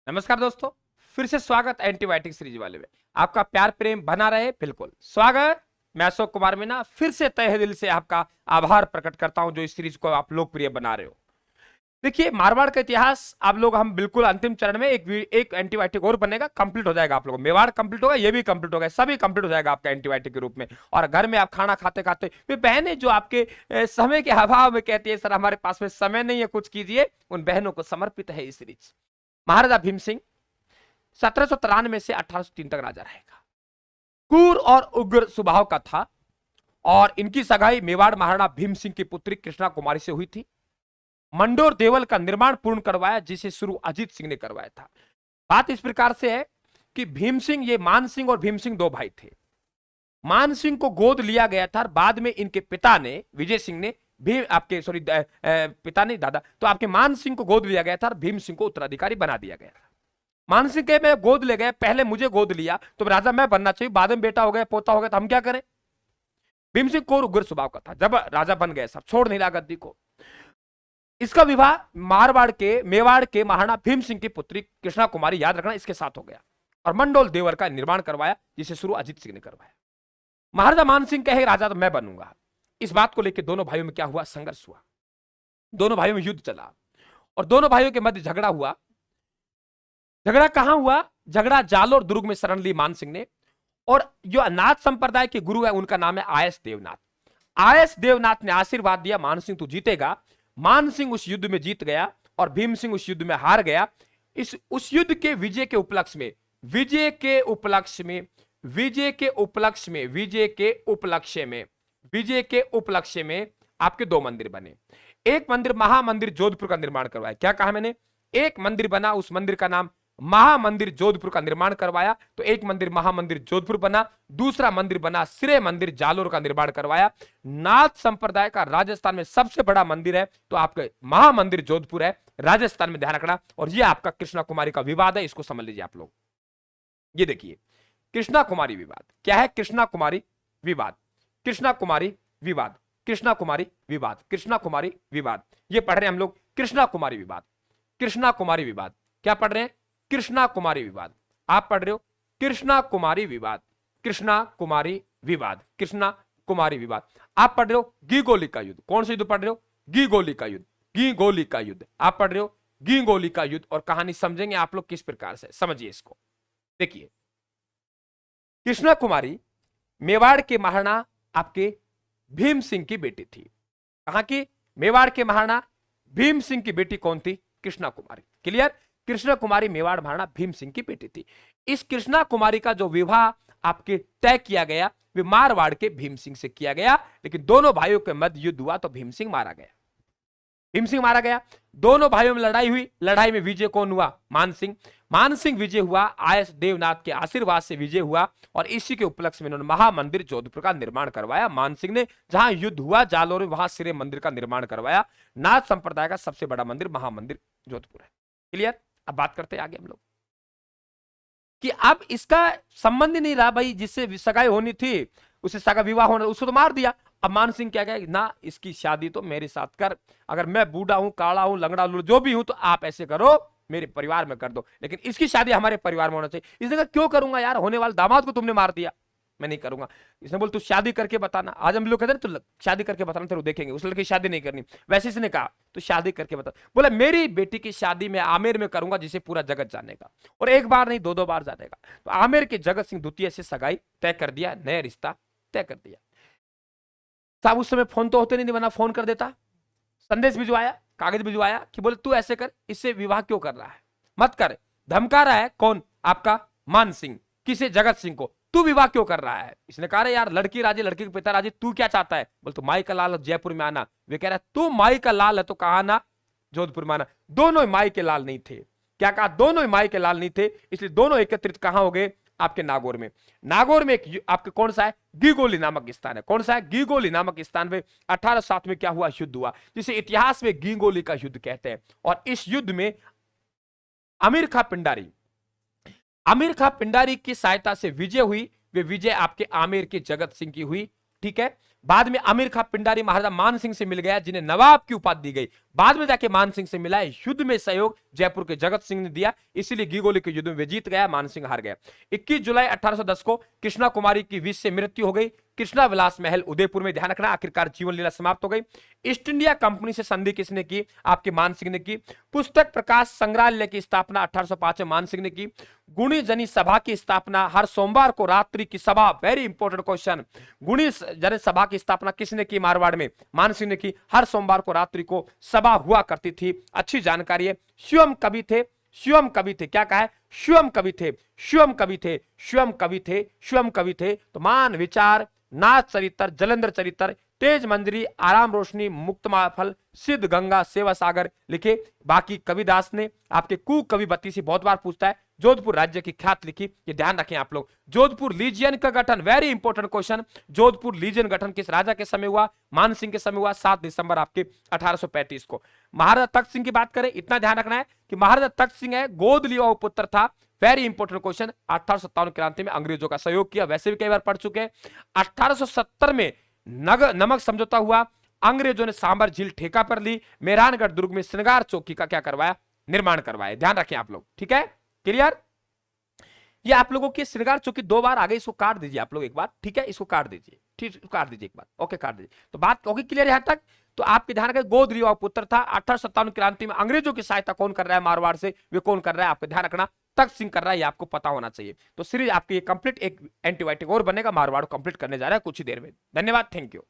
नमस्कार दोस्तों, फिर से स्वागत एंटीबायोटिक सीरीज वाले में। आपका प्यार प्रेम बना रहे, बिल्कुल स्वागत। मैं अशोक कुमार मीना फिर से तहे दिल से आपका आभार प्रकट करता हूं जो इस सीरीज को आप लोकप्रिय बना रहे हो। देखिए, मारवाड़ का इतिहास आप लोग हम बिल्कुल अंतिम चरण में एक एंटीबायोटिक और बनेगा, कंप्लीट हो जाएगा। आप लोगों मेवाड़ कंप्लीट होगा, ये भी कंप्लीट होगा, सभी कंप्लीट हो जाएगा आपका एंटीबायोटिक के रूप में। और घर में आप खाना खाते खाते वे बहनें जो आपके समय के अभाव में कहती है सर हमारे पास में समय नहीं है, कुछ कीजिए, उन बहनों को समर्पित है ये सीरीज। महाराजा भीम सिंह 1793 से 1803 तक राजा रहेगा। क्रूर और उग्र स्वभाव का था और इनकी सगाई मेवाड़ महाराणा भीम सिंह की पुत्री कृष्णा कुमारी से हुई थी। मंडोर देवल का निर्माण पूर्ण करवाया जिसे शुरू अजीत सिंह ने करवाया था। बात इस प्रकार से है कि भीम सिंह, ये मान सिंह और भीम सिंह दो भाई थे। मान सिंह को गोद लिया गया था, बाद में इनके पिता ने, विजय सिंह ने, भीम आपके सॉरी पिता नहीं दादा, तो आपके मान सिंह को गोद लिया गया था और भीम सिंह को उत्तराधिकारी बना दिया गया था। मान सिंह के मैं गोद ले गए, पहले मुझे गोद लिया तो राजा मैं बनना चाहिए, बाद में बेटा हो गया, पोता हो गया, तो हम क्या करें। भीम सिंह को उग्र स्वभाव का था, जब राजा बन गए सब छोड़ नहीं रहा गद्दी को। इसका विवाह मेवाड़ के महाराणा भीम सिंह की पुत्री कृष्णा कुमारी, याद रखना, इसके साथ हो गया और मंडोल देवर का निर्माण करवाया जिसे शुरू अजीत सिंह ने करवाया। महाराजा मान सिंह कहे राजा तो मैं बनूंगा। इस बात को लेकर दोनों भाइयों में क्या हुआ, संघर्ष हुआ। दोनों भाइयों में युद्ध चला और दोनों भाइयों के मध्य झगड़ा हुआ। झगड़ा कहां हुआ, झगड़ा जालोर दुर्ग में शरण ली मान सिंह ने। और जो नाथ संप्रदाय के गुरु है उनका नाम है आयस देवनाथ। आयस देवनाथ ने आशीर्वाद दिया, मान सिंह तू जीतेगा। मान सिंह उस युद्ध में जीत गया और भीम सिंह उस युद्ध में हार गया। उस युद्ध के विजय के उपलक्ष्य में आपके दो मंदिर बने। एक मंदिर महामंदिर जोधपुर का निर्माण करवाया। क्या कहा मैंने, एक मंदिर बना, उस मंदिर का नाम महामंदिर जोधपुर का निर्माण करवाया। तो एक मंदिर महामंदिर जोधपुर बना, दूसरा मंदिर बना श्रेय मंदिर जालोर का निर्माण करवाया। नाथ संप्रदाय का राजस्थान में सबसे बड़ा मंदिर है तो आपका महामंदिर जोधपुर है, राजस्थान में, ध्यान रखना। और ये आपका कृष्णा कुमारी का विवाद है, इसको समझ लीजिए आप लोग। ये देखिए कृष्णा कुमारी विवाद क्या है। कृष्णा कुमारी विवाद, कृष्णा कुमारी विवाद, कृष्णा कुमारी विवाद, कृष्णा कुमारी विवाद, ये पढ़ रहे हैं हम लोग। कृष्णा कुमारी विवाद, कृष्णा कुमारी विवाद, क्या पढ़ रहे हैं, कृष्णा कुमारी विवाद। आप पढ़ रहे हो कृष्णा कुमारी विवाद, कृष्णा कुमारी विवाद, कृष्णा कुमारी विवाद। आप पढ़ रहे हो गीगोली का युद्ध। कौन सा युद्ध पढ़ रहे हो, गीगोली का युद्ध, गीगोली का युद्ध। आप पढ़ रहे हो गीगोली का युद्ध। और कहानी समझेंगे आप लोग किस प्रकार से, समझिए इसको। देखिए, कृष्णा कुमारी मेवाड़ के महाराणा आपके भीम सिंह की बेटी थी। कहां की, मेवाड़ के महाराणा भीम सिंह की बेटी कौन थी, कृष्णा कुमारी। क्लियर, कृष्णा कुमारी मेवाड़ महाराणा भीम सिंह की बेटी थी। इस कृष्णा कुमारी का जो विवाह आपके तय किया गया वे मारवाड़ के भीम सिंह से किया गया, लेकिन दोनों भाइयों के मध्य युद्ध हुआ तो भीम सिंह मारा गया। भीम सिंह मारा गया, दोनों भाइयों में लड़ाई हुई। लड़ाई में विजय कौन हुआ, मान सिंह। मान सिंह विजय हुआ, आयस देवनाथ के आशीर्वाद से विजय हुआ। और इसी के उपलक्ष्य में उन्होंने महामंदिर जोधपुर का निर्माण करवाया। मान सिंह ने जहां युद्ध हुआ जालोर में, वहां श्री मंदिर का निर्माण करवाया। नाथ संप्रदाय का सबसे बड़ा मंदिर महामंदिर जोधपुर है। क्लियर। अब बात करते हैं आगे हम लोग कि अब इसका संबंध ही नहीं रहा भाई, जिससे सगाई होनी थी उसे सगा विवाह होना, उसको तो मार दिया। अब मान सिंह क्या कहे ना, इसकी शादी तो मेरे साथ कर, अगर मैं बूढ़ा हूं, काला हूं, लंगड़ा जो भी हूं, तो आप ऐसे करो, मेरे परिवार में कर दो, लेकिन इसकी शादी हमारे परिवार में होना चाहिए। इसने कहा क्यों करूंगा यार, होने वाले दामाद को तुमने मार दिया, मैं नहीं करूंगा। इसने बोल तू शादी करके बताना। आज हम लोग कहते हैं तो शादी करके बताना, तेरे देखेंगे। उस लड़की शादी नहीं करनी, वैसे इसने कहा तो शादी करके बता। बोला मेरी बेटी की शादी मैं आमेर में करूंगा जिसे पूरा जगत जानेगा, और एक बार नहीं दो बार जानेगा। तो आमेर के जगत सिंह द्वितीय से सगाई तय कर दिया, नया रिश्ता तय कर दिया। साहब उस समय फोन तो होते नहीं, वरना फोन कर देता, संदेश भिजवाया, कागज भिजवाया कि बोले तू ऐसे कर, इससे विवाह क्यों कर रहा है, मत कर। धमका रहा है कौन, आपका मान सिंह, किसे, जगत सिंह को, तू विवाह क्यों कर रहा है। इसने कहा यार लड़की राजी, लड़की के पिता राजी, तू क्या चाहता है। बोल तो माई का लाल जयपुर में आना। वे कह रहा है तू माई का लाल है तो कहा ना जोधपुर में आना। दोनों माई के लाल नहीं थे। क्या कहा, दोनों माई के लाल नहीं थे, इसलिए दोनों एकत्रित कहां हो गए, आपके नागौर में। नागौर में एक आपके कौन सा है, गीगोली नामक स्थान है। कौन सा है, गीगोली नामक स्थान में 1807 में क्या हुआ, युद्ध हुआ, जिसे इतिहास में गीगोली का युद्ध कहते हैं। और इस युद्ध में अमीर खां पिंडारी की सहायता से विजय हुई। वे विजय आपके आमेर के जगत सिंह की हुई ठीक है। बाद में अमीर खां पिंडारी महाराजा मान सिंह से मिल गया, जिन्हें नवाब की उपाधि दी गई। बाद में जाके मान सिंह से मिला है। युद्ध में सहयोग जयपुर के जगत सिंह ने दिया, इसीलिए गिगोली के युद्ध में वे जीत गया, मान सिंह हार गया। 21 जुलाई 1810 को कृष्णा कुमारी की विष से मृत्यु हो गई। कृष्णा विलास महल उदयपुर में, ध्यान रखना, आखिरकार जीवन लीला समाप्त हो गई। ईस्ट इंडिया कंपनी से संधि किसने की? आपके मान सिंह ने की। पुस्तक प्रकाश संग्रहालय की स्थापना 1805 में मान सिंह ने की। गुणी जनी सभा की स्थापना, हर सोमवार को रात्रि की सभा, वेरी इंपॉर्टेंट क्वेश्चन, गुणी जन सभा की स्थापना किसने की? मारवाड़ में मान सिंह ने की। हर सोमवार को रात्रि को सभा हुआ करती थी, अच्छी जानकारी है। शिवम कवि थे, शिवम कवि थे, क्या कहा है? शिवम कवि थे, शिवम कवि थे, शिवम कवि थे, शिवम कवि थे। तो मान विचार, नाथ चरित्र, जलंधर चरित्र, तेज मंजरी, आराम रोशनी, मुक्त फल, सिद्ध गंगा, सेवा सागर लिखे। बाकी कविदास ने आपके कु कवि बत्तीसी बहुत बार पूछता है। जोधपुर राज्य की ख्यात लिखी, ये ध्यान रखें आप लोग। जोधपुर लीजियन का गठन, very important question, Jodhpur lesion गठन किस राजा के समय हुआ? मान सिंह के समय हुआ, 7 दिसंबर आपके 1835 को। महाराजा तख्त सिंह की बात करें, इतना ध्यान रखना है कि महाराजा तख्त सिंह है, गोद लिया पुत्र था, वेरी इंपॉर्टेंट क्वेश्चन। 1857 क्रांति में अंग्रेजों का सहयोग किया, वैसे भी कई बार पढ़ चुके हैं। 1870 में नमक समझौता हुआ, अंग्रेजों ने सांबर झील ठेका पर ली, मेहरानगढ़ दुर्ग में श्रृंगार चौकी का क्या करवाया? निर्माण करवाया। ध्यान रखें आप लोग, ठीक है, क्लियर। ये आप लोगों की श्रृंगार चौकी 2 बार आ गई, इसको काट दीजिए आप लोग एक बार, ठीक है, इसको काट दीजिए, ठीक, काट दीजिए एक बार, ओके, काट दीजिए। तो बात होगी क्लियर यहां तक। तो आपके ध्यान रखें, गोद लिया पुत्र था। 1857 क्रांति में अंग्रेजों की सहायता कौन कर रहा है? मारवाड़ से। वे कौन कर रहा है? आपको ध्यान रखना, तख्त सिंह कर रहा है, ये आपको पता होना चाहिए। तो सीरीज आपकी ये कंप्लीट, एक एंटीबायोटिक और बनेगा, मारवाड़ कंप्लीट करने जा रहा है कुछ ही देर में। धन्यवाद, थैंक यू।